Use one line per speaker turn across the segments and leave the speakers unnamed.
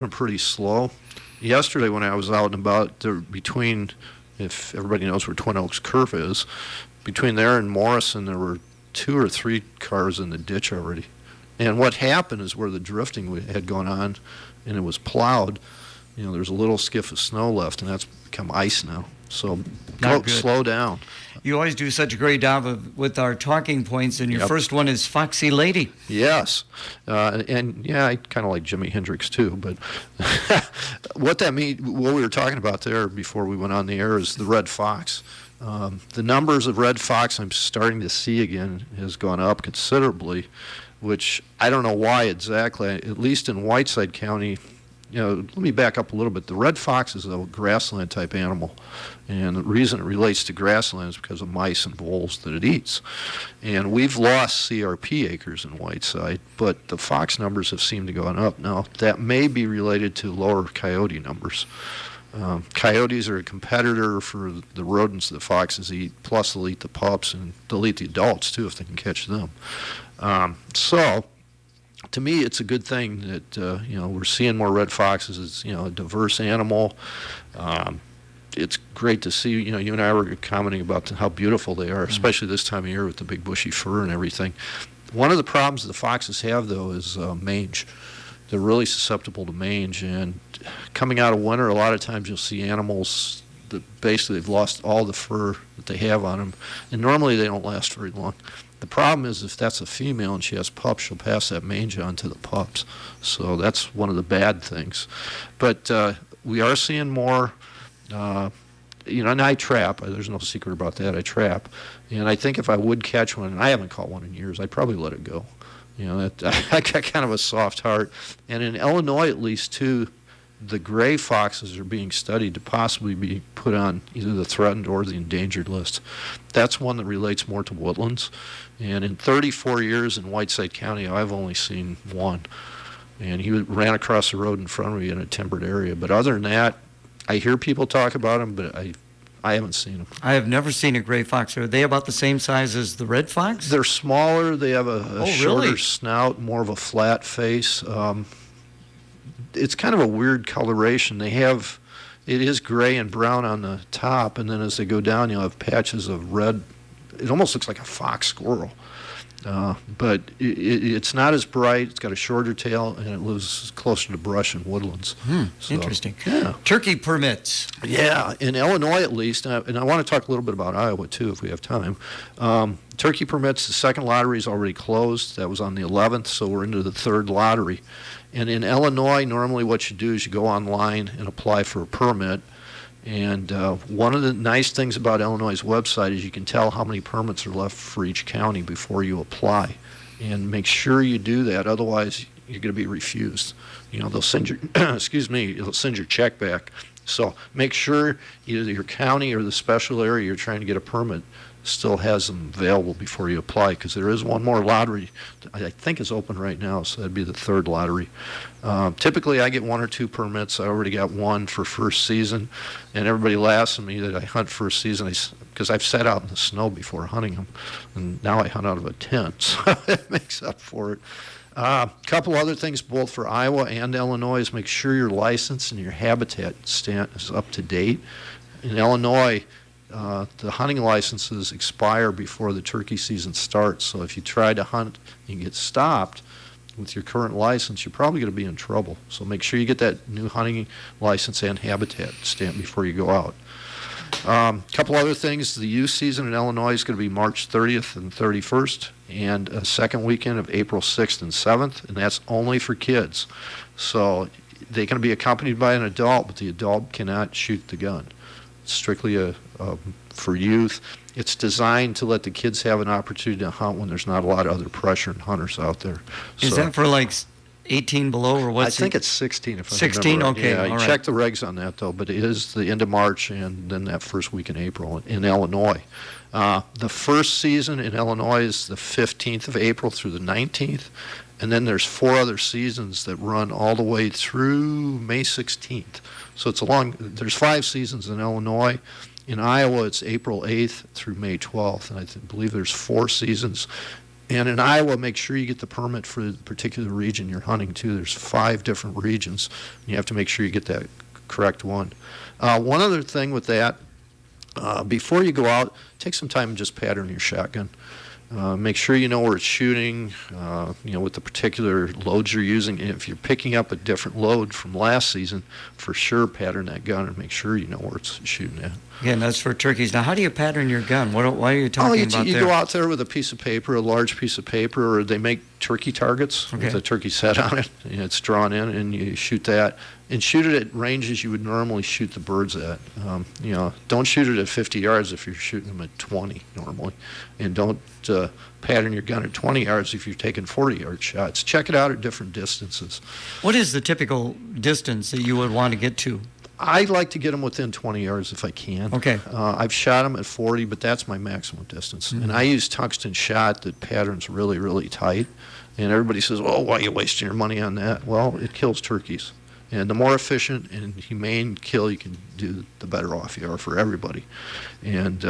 pretty slow. Yesterday when I was out and about, if everybody knows where Twin Oaks Curve is, between there and Morrison, there were 2 or 3 cars in the ditch already. And what happened is where the drifting had gone on and it was plowed, there's a little skiff of snow left, and that's become ice now. So slow down.
You always do such a great job with our talking points, and your first one is Foxy Lady.
Yes. And I kind of like Jimi Hendrix too, but what that means, what we were talking about there before we went on the air, is the red fox. The numbers of red fox I'm starting to see again has gone up considerably, which I don't know why exactly. At least in Whiteside County, let me back up a little bit. The red fox is a grassland type animal, and the reason it relates to grassland is because of mice and voles that it eats. And we've lost CRP acres in Whiteside, but the fox numbers have seemed to go up. Now, that may be related to lower coyote numbers. Coyotes are a competitor for the rodents that foxes eat, plus they'll eat the pups, and they'll eat the adults too if they can catch them. So to me, it's a good thing that we're seeing more red foxes. It's a diverse animal. It's great to see. You and I were commenting about how beautiful they are, especially this time of year with the big bushy fur and everything. One of the problems the foxes have, though, is mange. They're really susceptible to mange, and coming out of winter, a lot of times you'll see animals that basically they've lost all the fur that they have on them, and normally they don't last very long. The problem is if that's a female and she has pups, she'll pass that mange on to the pups. So that's one of the bad things. But we are seeing more, and I trap. There's no secret about that. I trap. And I think if I would catch one, and I haven't caught one in years, I'd probably let it go. I got kind of a soft heart. And in Illinois, at least, too, the gray foxes are being studied to possibly be put on either the threatened or the endangered list. That's one that relates more to woodlands. And in 34 years in Whiteside County, I've only seen one. And he ran across the road in front of me in a timbered area. But other than that, I hear people talk about him, but I haven't seen them.
I have never seen a gray fox. Are they about the same size as the red fox?
They're smaller. They have a shorter
really?
snout, more of a flat face. It's kind of a weird coloration. It is gray and brown on the top, and then as they go down, you'll have patches of red. It almost looks like a fox squirrel. But it's not as bright. It's got a shorter tail, and it lives closer to brush and woodlands. So,
interesting.
Yeah.
Turkey permits.
Yeah, in Illinois at least, and I want to talk a little bit about Iowa too if we have time. Turkey permits, the second lottery is already closed. That was on the 11th, so we're into the third lottery. And in Illinois, normally what you do is you go online and apply for a permit. And one of the nice things about Illinois' website is you can tell how many permits are left for each county before you apply. And make sure you do that, otherwise you're going to be refused. They'll send your they'll send your check back. So make sure either your county or the special area you're trying to get a permit still has them available before you apply, because there is one more lottery that I think is open right now, so that'd be the third lottery. Typically I get 1 or 2 permits. I already got one for first season, and everybody laughs at me that I hunt first season because I've sat out in the snow before hunting them, and now I hunt out of a tent, so it makes up for it. A couple other things both for Iowa and Illinois is make sure your license and your habitat stamp is up to date. In Illinois, the hunting licenses expire before the turkey season starts, so if you try to hunt and get stopped with your current license, you're probably going to be in trouble. So make sure you get that new hunting license and habitat stamp before you go out. A couple other things. The youth season in Illinois is going to be March 30th and 31st, and a second weekend of April 6th and 7th, and that's only for kids. So they can be accompanied by an adult, but the adult cannot shoot the gun. It's strictly for youth. It's designed to let the kids have an opportunity to hunt when there's not a lot of other pressure and hunters out there.
Is that for like 18 below, or what's
I think it's 16 if I
16?
remember.
Okay,
Yeah,
all
I
right.
checked the regs on that, though, but it is the end of March and then that first week in April in Illinois. The first season in Illinois is the 15th of April through the 19th, and then there's 4 other seasons that run all the way through May 16th. So there's 5 seasons in Illinois. In Iowa, it's April 8th through May 12th, and I believe there's 4 seasons And in Iowa, make sure you get the permit for the particular region you're hunting too. There's 5 different regions. You have to make sure you get that correct one. One other thing with that, before you go out, take some time and just pattern your shotgun. Make sure you know where it's shooting, with the particular loads you're using. And if you're picking up a different load from last season, for sure pattern that gun and make sure you know where it's shooting at.
Again, that's for turkeys. Now, how do you pattern your gun? Why are you talking about
you
there?
go out there with a piece of paper, a large piece of paper, or they make turkey targets with a turkey's head on it, and it's drawn in, and you shoot that. And shoot it at ranges you would normally shoot the birds at. Don't shoot it at 50 yards if you're shooting them at 20 normally. And don't pattern your gun at 20 yards if you're taking 40-yard shots. Check it out at different distances.
What is the typical distance that you would want to get to?
I like to get them within 20 yards if I can.
Okay.
I've shot them at 40, but that's my maximum distance. Mm-hmm. And I use tungsten shot that patterns really, really tight. And everybody says, "Oh, why are you wasting your money on that?" Well, it kills turkeys. And the more efficient and humane kill you can do, the better off you are for everybody. And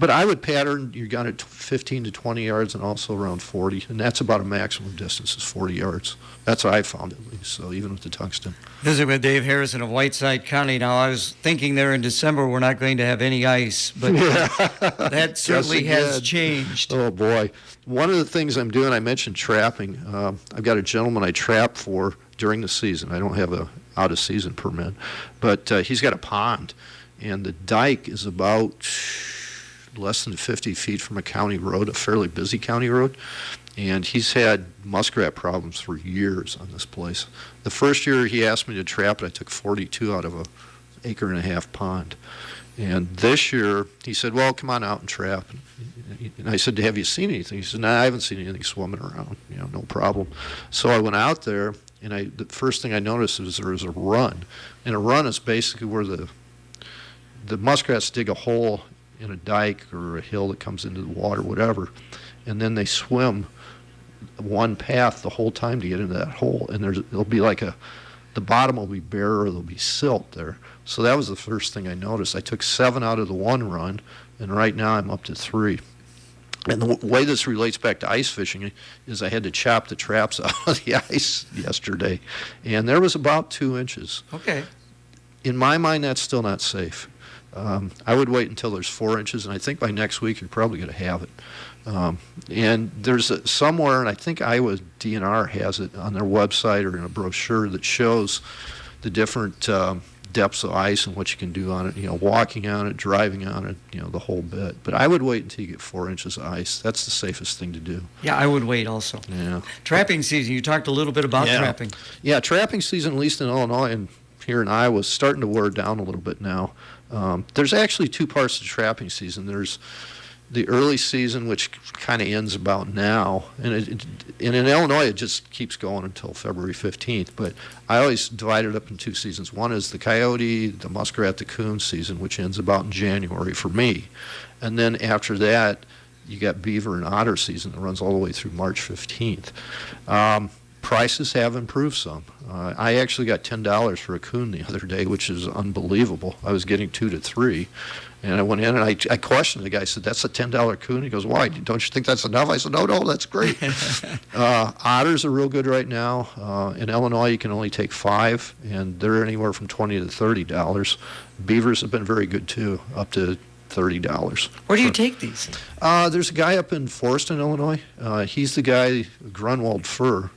but I would pattern your gun at 15 to 20 yards and also around 40, and that's about a maximum distance is 40 yards. That's what I found at least. So even with the tungsten.
Visiting with Dave Harrison of Whiteside County. Now, I was thinking there in December we're not going to have any ice, but that certainly has changed.
Oh boy! One of the things I'm doing, I mentioned trapping. I've got a gentleman I trap for during the season. I don't have a out-of-season permit, but he's got a pond, and the dike is about less than 50 feet from a county road, a fairly busy county road, and he's had muskrat problems for years on this place. The first year he asked me to trap it, I took 42 out of an 1.5 acre pond. And this year he said, "Well, come on out and trap." And I said, "Have you seen anything?" He said, "No, I haven't seen anything swimming around. No problem." So I went out there, and the first thing I noticed is there was a run. And a run is basically where the muskrats dig a hole in a dike or a hill that comes into the water, whatever, and then they swim one path the whole time to get into that hole. And there'll be the bottom will be bare or there'll be silt there. So that was the first thing I noticed. I took 7 out of the one run, and right now I'm up to 3. And the way this relates back to ice fishing is I had to chop the traps out of the ice yesterday, and there was about 2 inches.
Okay.
In my mind, that's still not safe. I would wait until there's 4 inches, and I think by next week you're probably going to have it. And there's somewhere, and I think Iowa DNR has it on their website or in a brochure that shows the different depths of ice and what you can do on it, walking on it, driving on it, the whole bit. But I would wait until you get 4 inches of ice. That's the safest thing to do.
Yeah, I would wait also.
Yeah.
Trapping season, you talked a little bit about trapping.
Yeah, trapping season, at least in Illinois and here in Iowa, is starting to wear down a little bit now. There's actually 2 parts to trapping season. There's the early season, which kind of ends about now, and in Illinois it just keeps going until February 15th. But I always divide it up in 2 seasons. One is the coyote, the muskrat, the coon season, which ends about in January for me, and then after that you got beaver and otter season that runs all the way through March 15th. Prices have improved some. I actually got $10 for a coon the other day, which is unbelievable. I was getting 2 to 3. And I went in and I questioned the guy. I said, "That's a $10 coon?" He goes, "Why? Don't you think that's enough?" I said, No, that's great. Otters are real good right now. In Illinois, you can only take 5, and they're anywhere from $20 to $30. Beavers have been very good too, up to $30.
Where do you take these?
There's a guy up in Forreston, Illinois. He's the guy, Grunwald Fur.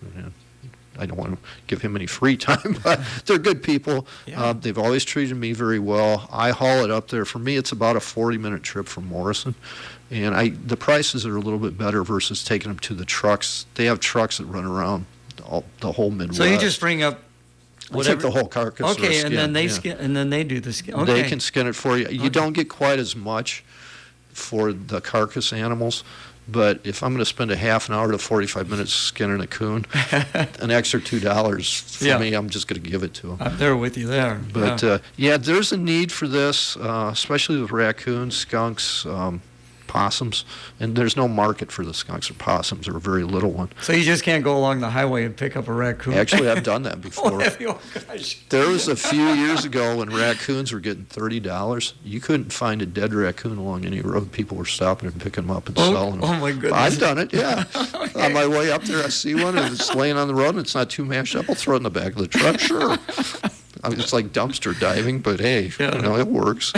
I don't want to give him any free time, but they're good people. Yeah. They've always treated me very well. I haul it up there. For me, it's about a 40-minute trip from Morrison, and the prices are a little bit better versus taking them to the trucks. They have trucks that run around the whole Midwest.
So you just bring up whatever.
I take the whole carcass.
Okay, and then they skin, and then they do the skin. Okay.
They can skin it for you. You don't get quite as much for the carcass animals. But if I'm going to spend a half an hour to 45 minutes skinning a coon, an extra $2 for me, I'm just going to give it to them.
I'm there with you there.
But there's a need for this, especially with raccoons, skunks, possums, and there's no market for the skunks or possums, or a very little one.
So you just can't go along the highway and pick up a raccoon?
Actually, I've done that before.
Oh, have you? Oh, gosh.
There was a few years ago when raccoons were getting $30. You couldn't find a dead raccoon along any road. People were stopping and picking them up and selling them.
Oh, my goodness.
I've done it, yeah. On my way up there, I see one, and it's laying on the road, and it's not too mashed up. I'll throw it in the back of the truck, sure. I mean, it's like dumpster diving, but hey, it works.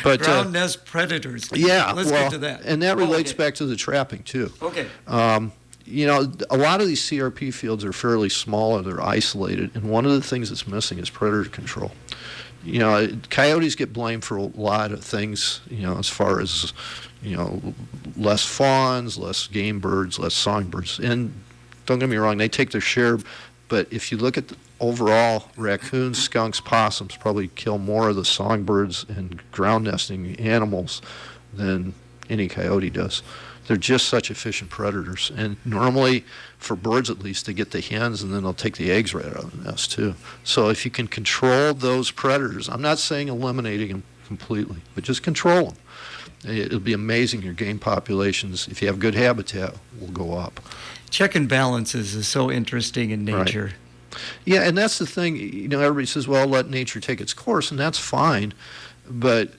But
ground nest predators.
Yeah,
Let's get to that.
And that relates back to the trapping, too.
Okay.
A lot of these CRP fields are fairly small, or they're isolated, and one of the things that's missing is predator control. Coyotes get blamed for a lot of things, as far as, less fawns, less game birds, less songbirds. And don't get me wrong, they take their share, but if you look at the overall, raccoons, skunks, possums probably kill more of the songbirds and ground nesting animals than any coyote does. They're just such efficient predators. And normally, for birds at least, they get the hens and then they'll take the eggs right out of the nest too. So if you can control those predators, I'm not saying eliminating them completely, but just control them. It'll be amazing. Your game populations, if you have good habitat, will go up.
Check and balances is so interesting in nature.
Right. Yeah, and that's the thing. Everybody says, well, let nature take its course, and that's fine. But,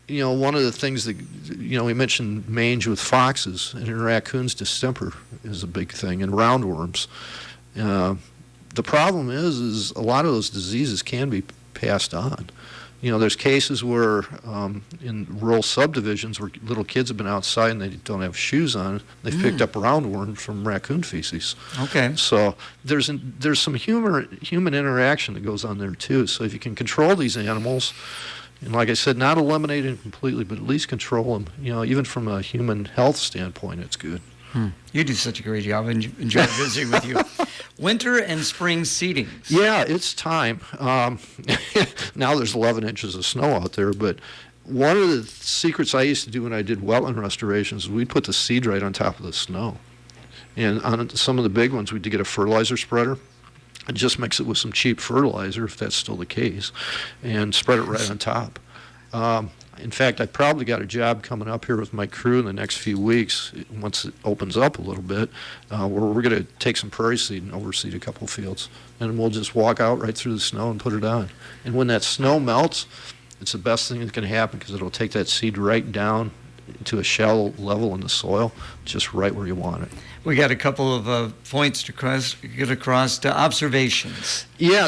one of the things that, we mentioned mange with foxes, and in raccoons, distemper is a big thing, and roundworms. The problem is a lot of those diseases can be passed on. There's cases where in rural subdivisions where little kids have been outside and they don't have shoes on, they've picked up roundworms from raccoon feces.
Okay.
So there's some human interaction that goes on there too. So if you can control these animals, and like I said, not eliminate them completely, but at least control them, even from a human health standpoint, it's good.
You do such a great job. I enjoy visiting with you. Winter and spring seedings.
Yeah, it's time. Now there's 11 inches of snow out there, but one of the secrets I used to do when I did wetland restorations is we'd put the seed right on top of the snow. And on some of the big ones, we'd get a fertilizer spreader and just mix it with some cheap fertilizer, if that's still the case, and spread it right on top. In fact, I probably got a job coming up here with my crew in the next few weeks, once it opens up a little bit, where we're going to take some prairie seed and overseed a couple fields. And we'll just walk out right through the snow and put it on. And when that snow melts, it's the best thing that can happen, because it'll take that seed right down to a shallow level in the soil, just right where you want it.
We got a couple of points to get across to observations.
Yeah,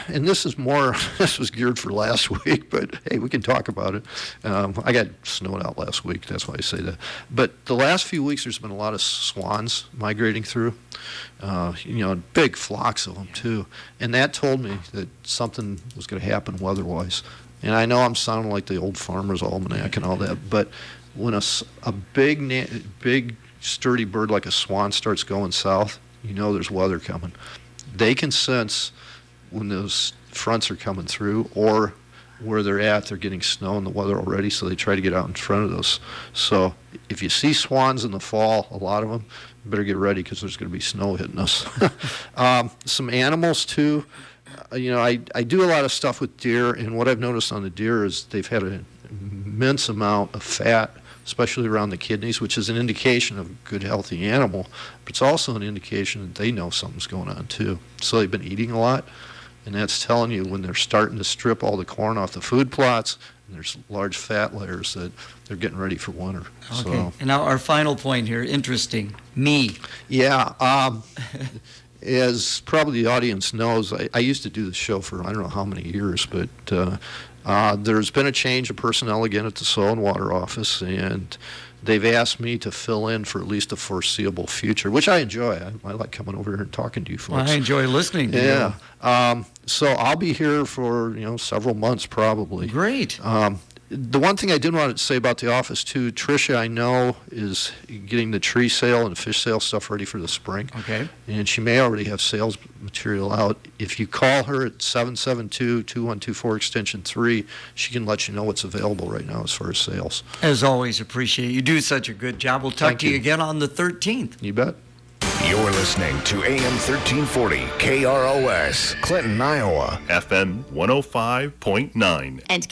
and this was geared for last week, but hey, we can talk about it. I got snowed out last week, that's why I say that. But the last few weeks, there's been a lot of swans migrating through, big flocks of them too. And that told me that something was going to happen weather-wise. And I know I'm sounding like the old Farmer's Almanac and all that, but when a big sturdy bird like a swan starts going south, there's weather coming. They can sense when those fronts are coming through, or where they're at, they're getting snow in the weather already, so they try to get out in front of those. So if you see swans in the fall, a lot of them, you better get ready, because there's going to be snow hitting us. Some animals too. I do a lot of stuff with deer, and what I've noticed on the deer is they've had an immense amount of fat, especially around the kidneys, which is an indication of a good, healthy animal, but it's also an indication that they know something's going on too. So they've been eating a lot, and that's telling you when they're starting to strip all the corn off the food plots, and there's large fat layers, that they're getting ready for winter.
Okay.
So,
and now our final point here, interesting, me.
Yeah. As probably the audience knows, I used to do the show for I don't know how many years, but there's been a change of personnel again at the Soil and Water Office, and they've asked me to fill in for at least a foreseeable future, which I enjoy. I like coming over here and talking to you folks.
Well, I enjoy listening to you.
Yeah. So I'll be here for several months probably.
Great.
The one thing I did want to say about the office too, Tricia, I know, is getting the tree sale and fish sale stuff ready for the spring.
Okay.
And she may already have sales material out. If you call her at 772-2124 extension 3, she can let you know what's available right now as far as sales.
As always, appreciate it. You do such a good job. We'll talk
Thank
to you
you
again on the 13th.
You bet.
You're listening to AM 1340 KROS, Clinton, Iowa.
FM 105.9.
And